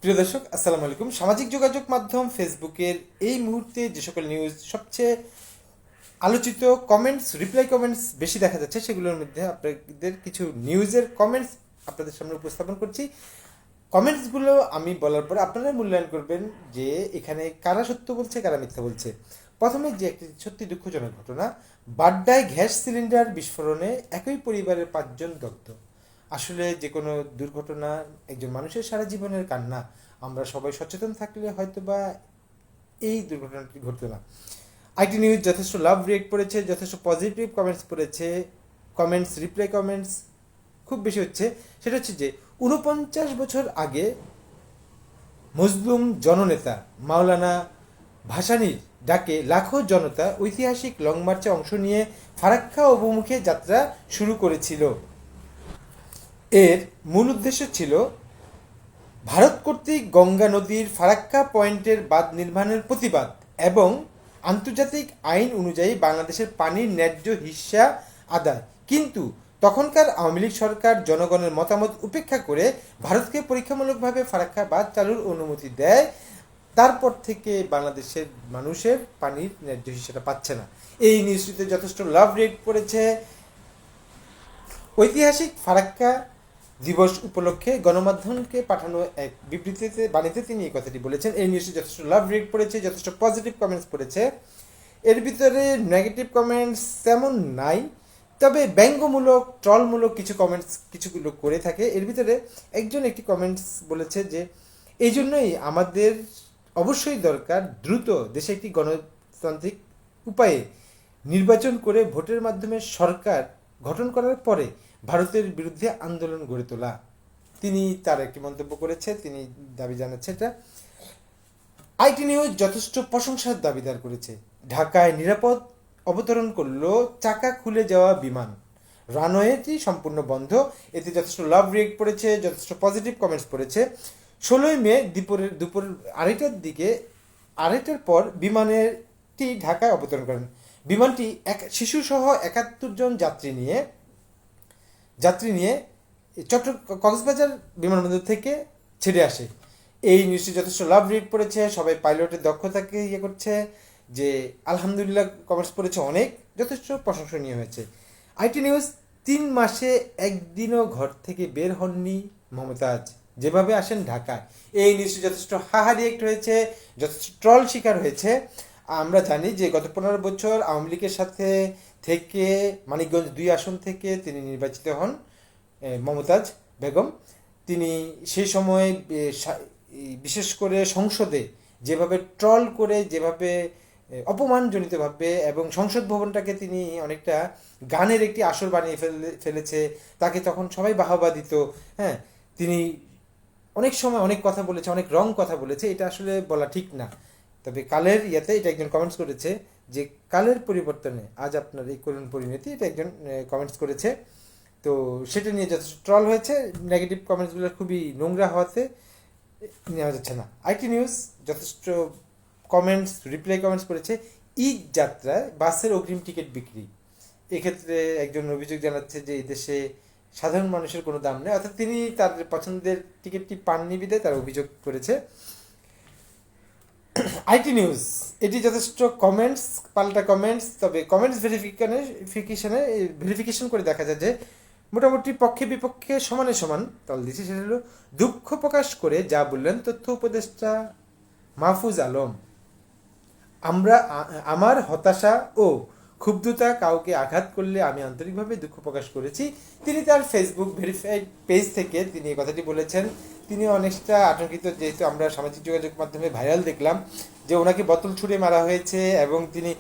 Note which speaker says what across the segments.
Speaker 1: প্রিয় দর্শক, আসসালামু আলাইকুম। সামাজিক যোগাযোগ মাধ্যম ফেসবুকের এই মুহূর্তে যে সকল নিউজ সবচেয়ে আলোচিত, কমেন্টস, রিপ্লাই কমেন্টস বেশি দেখা যাচ্ছে, সেগুলোর মধ্যে আপনাদের কিছু নিউজের কমেন্টস আপনাদের সামনে উপস্থাপন করছি। কমেন্টসগুলো আমি বলার পর আপনারা মূল্যায়ন করবেন যে এখানে কারা সত্য বলছে, কারা মিথ্যা বলছে। প্রথমে যে একটি সত্যি দুঃখজনক ঘটনা, বাড্ডায় গ্যাস সিলিন্ডার বিস্ফোরণে একই পরিবারের 5 জন দগ্ধ। আসলে যে কোনো দুর্ঘটনা একজন মানুষের সারা জীবনের কান্না। আমরা সবাই সচেতন থাকলে হয়তোবা এই দুর্ঘটনাটি ঘটতো না। আইটি নিউজ যথেষ্ট লাভ রিয়েক্ট করেছে, যথেষ্ট পজিটিভ কমেন্টস পড়েছে, কমেন্টস, রিপ্লাই কমেন্টস খুব বেশি হচ্ছে। সেটা হচ্ছে যে 49 বছর আগে মজলুম জননেতা মাওলানা ভাসানীর ডাকে লাখো জনতা ঐতিহাসিক লং মার্চে অংশ নিয়ে ফারাক্কা অভিমুখে যাত্রা শুরু করেছিল। এর মূল উদ্দেশ্য ছিল ভারত কর্তৃক গঙ্গা নদীর ফারাক্কা পয়েন্টের বাঁধ নির্মাণের প্রতিবাদ এবং আন্তর্জাতিক আইন অনুযায়ী বাংলাদেশের পানির ন্যায্য হিস্সা আদায়। কিন্তু তখনকার আওয়ামী লীগ সরকার জনগণের মতামত উপেক্ষা করে ভারতকে পরীক্ষামূলকভাবে ফারাক্কা বাঁধ চালুর অনুমতি দেয়। তারপর থেকে বাংলাদেশের মানুষের পানির ন্যায্য হিস্সাটা পাচ্ছে না। এই নিউজটিতে যথেষ্ট লাভ রেট পড়েছে। ঐতিহাসিক ফারাক্কা দিবস উপলক্ষে গণমাধ্যমকে পাঠানো এক বিবৃতিতে বাণীতে তিনি এই কথাটি বলেছেন। এই নিউজটি যথেষ্ট লাভ রেট পড়েছে, যথেষ্ট পজিটিভ কমেন্টস পড়েছে। এর ভিতরে নেগেটিভ কমেন্টস তেমন নাই, তবে ব্যঙ্গমূলক, ট্রলমূলক কিছু কমেন্টস কিছুগুলো করে থাকে। এর ভিতরে একটি কমেন্টস বলেছে যে এই জন্যই আমাদের অবশ্যই দরকার দ্রুত দেশে একটি গণতান্ত্রিক উপায়ে নির্বাচন করে ভোটের মাধ্যমে সরকার গঠন করার পরে ভারতের বিরুদ্ধে আন্দোলন গড়ে তোলা। তিনি তার একটি মন্তব্য করেছে, তিনি দাবি জানাচ্ছে এটা। আইটি নিউজ যথেষ্ট প্রশংসার দাবিদার করেছে। ঢাকায় নিরাপদ অবতরণ করলো চাকা খুলে যাওয়া বিমান, রানওয়েটি সম্পূর্ণ বন্ধ। এতে যথেষ্ট লাভ রিয়েক্ট পড়েছে, যথেষ্ট পজিটিভ কমেন্টস পড়েছে। 16 মে দুপুর আড়াইটার পর বিমানটি ঢাকায় অবতরণ করেন। বিমানটি শিশুসহ 71 জন যাত্রী নিয়ে কক্সবাজার বিমানবন্দর থেকে ছেড়ে আসে। এই নিউজটি যথেষ্ট লাভ রিড পড়েছে, সবাই পাইলটের দক্ষতাকে করছে যে আলহামদুলিল্লাহ কমেন্টস পড়েছে, অনেক যথেষ্ট প্রশংসনীয় হয়েছে। আইটি নিউজ 3 মাসে একদিনও ঘর থেকে বের হননি মমতাজ, যেভাবে আসেন ঢাকায়। এই নিউজটি যথেষ্ট হাহা রিয়েক্ট হয়েছে, যথেষ্ট ট্রল শিকার হয়েছে। আমরা জানি যে গত 15 বছর আওয়ামী লীগের সাথে থেকে মানিকগঞ্জ 2 আসন থেকে তিনি নির্বাচিত হন মমতাজ বেগম। তিনি সেই সময় বিশেষ করে সংসদে যেভাবে ট্রল করে, যেভাবে অপমানজনিতভাবে, এবং সংসদ ভবনটাকে তিনি অনেকটা গানের একটি আসর বানিয়ে ফেলেছে। তাকে তখন সবাই বাহবা দিত। হ্যাঁ, তিনি অনেক সময় অনেক কথা বলেছে, অনেক রং কথা বলেছে, এটা আসলে বলা ঠিক না। তবে কালের ইয়াতে এটা একজন কমেন্টস করেছে যে কালের পরিবর্তনে আজ আপনার এই করুণ পরিণতি, এটা একজন কমেন্টস করেছে। তো সেটা নিয়ে যথেষ্ট ট্রল হয়েছে। নেগেটিভ কমেন্টসগুলো খুবই নোংরা হওয়াতে নেওয়া যাচ্ছে না। আইটি নিউজ যথেষ্ট কমেন্টস, রিপ্লাই কমেন্টস করেছে। ঈদ যাত্রায় বাসের অগ্রিম টিকিট বিক্রি, এক্ষেত্রে একজন অভিযোগ জানাচ্ছে যে এই দেশে সাধারণ মানুষের কোনো দাম নেই, অর্থাৎ তিনি তার পছন্দের টিকিটটি পাননি বিধায় তার অভিযোগ করেছে। আইটি নিউজ এটি যথেষ্ট কমেন্টস, পাল্টা কমেন্টস, তবে কমেন্টস ভেরিফিকেশন করে দেখা যায় যে মোটামুটি পক্ষে বিপক্ষে সমানে সমান তল দিচ্ছে। সেটা হলো দুঃখ প্রকাশ করে যা বললেন তথ্য উপদেষ্টা মাহফুজ আলম। আমার হতাশা ও ক্ষুব্ধতা কাউকে আঘাত করলে আমি আন্তরিকভাবে দুঃখ প্রকাশ করেছি। তিনি তার ফেসবুক ভেরিফাইড পেজ থেকে তিনি এই কথাটি বলেছেন। তিনি অনেকটা আতঙ্কিত, যেহেতু আমরা সামাজিক যোগাযোগ মাধ্যমে ভাইরাল দেখলাম যে ওনাকে বোতল ছুঁড়ে মারা হয়েছে, এবং তিনি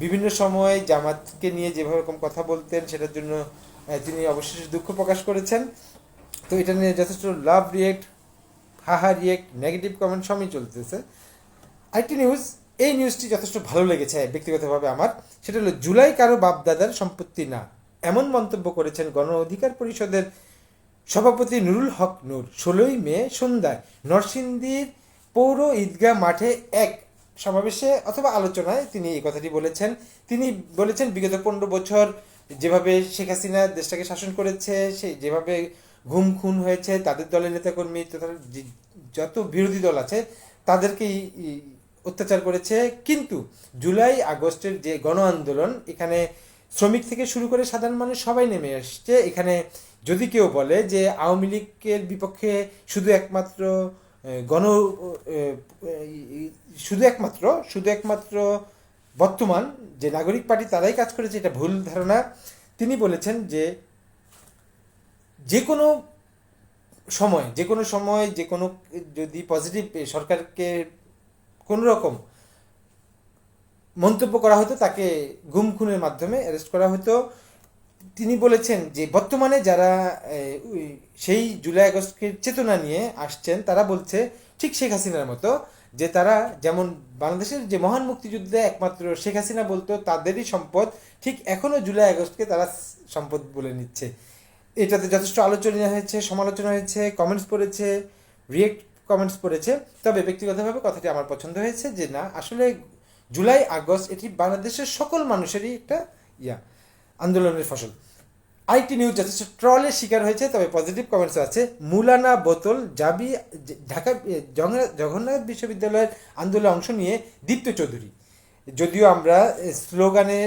Speaker 1: বিভিন্ন সময় জামাতকে নিয়ে যেভাবে রকম কথা বলতেন সেটার জন্য তিনি অবশেষে দুঃখ প্রকাশ করেছেন। তো এটা নিয়ে যথেষ্ট লাভ রিয়েক্ট, হাহা রিয়েক্ট, নেগেটিভ কমেন্ট সবই চলতেছে। আইটি নিউজ এই নিউজটি যথেষ্ট ভালো লেগেছে ব্যক্তিগতভাবে আমার। সেটা হলো জুলাই কারো বাপদাদার সম্পত্তি না, এমন মন্তব্য করেছেন গণ অধিকার পরিষদের সভাপতি নুরুল হক নূর 16 মে সন্ধ্যায় নরসিংদীর পৌর ঈদগাহ মাঠে এক সমাবেশে অথবা আলোচনায় তিনি এই কথাটি বলেছেন। তিনি বলেছেন বিগত 15 বছর যেভাবে শেখ হাসিনা দেশটাকে শাসন করেছে, যেভাবে গুম খুন হয়েছে, তাদের দলের নেতাকর্মী তথা যত বিরোধী দল আছে তাদেরকেই অত্যাচার করেছে। কিন্তু জুলাই আগস্টের যে গণ আন্দোলন, এখানে শ্রমিক থেকে শুরু করে সাধারণ মানুষ সবাই নেমে আসছে। এখানে যদি কেউ বলে যে আওয়ামী লীগের বিপক্ষে শুধু একমাত্র গণ শুধু একমাত্র বর্তমান যে নাগরিক পার্টি তারাই কাজ করেছে, এটা ভুল ধারণা। তিনি বলেছেন যে যে কোনো সময় যে কোনো যদি পজিটিভ সরকারকে কোনো রকম মন্তব্য করা হতো, তাকে গুম খুনের মাধ্যমে অ্যারেস্ট করা হতো। তিনি বলেছেন যে বর্তমানে যারা সেই জুলাই আগস্টের চেতনা নিয়ে আসছেন, তারা বলছে ঠিক শেখ হাসিনার মতো, যে তারা যেমন বাংলাদেশের যে মহান মুক্তিযুদ্ধে একমাত্র শেখ হাসিনা বলতো তাদেরই সম্পদ, ঠিক এখনও জুলাই আগস্টকে তারা সম্পদ বলে নিচ্ছে। এটাতে যথেষ্ট আলোচনা হয়েছে, সমালোচনা হয়েছে, কমেন্টস পড়েছে, রিয়েক্ট কমেন্টস পড়েছে। তবে ব্যক্তিগতভাবে কথাটি আমার পছন্দ হয়েছে যে না, আসলে জুলাই আগস্ট এটি বাংলাদেশের সকল মানুষেরই একটা আন্দোলনের ফসল। আরেকটি নিউজ যথেষ্ট ট্রলের শিকার হয়েছে, তবে পজিটিভ কমেন্টস আছে। মুলানা বোতল জাবি ঢাকা জগন্নাথ বিশ্ববিদ্যালয়ের আন্দোলনে অংশ নিয়ে দীপ্ত চৌধুরী। যদিও আমরা স্লোগানে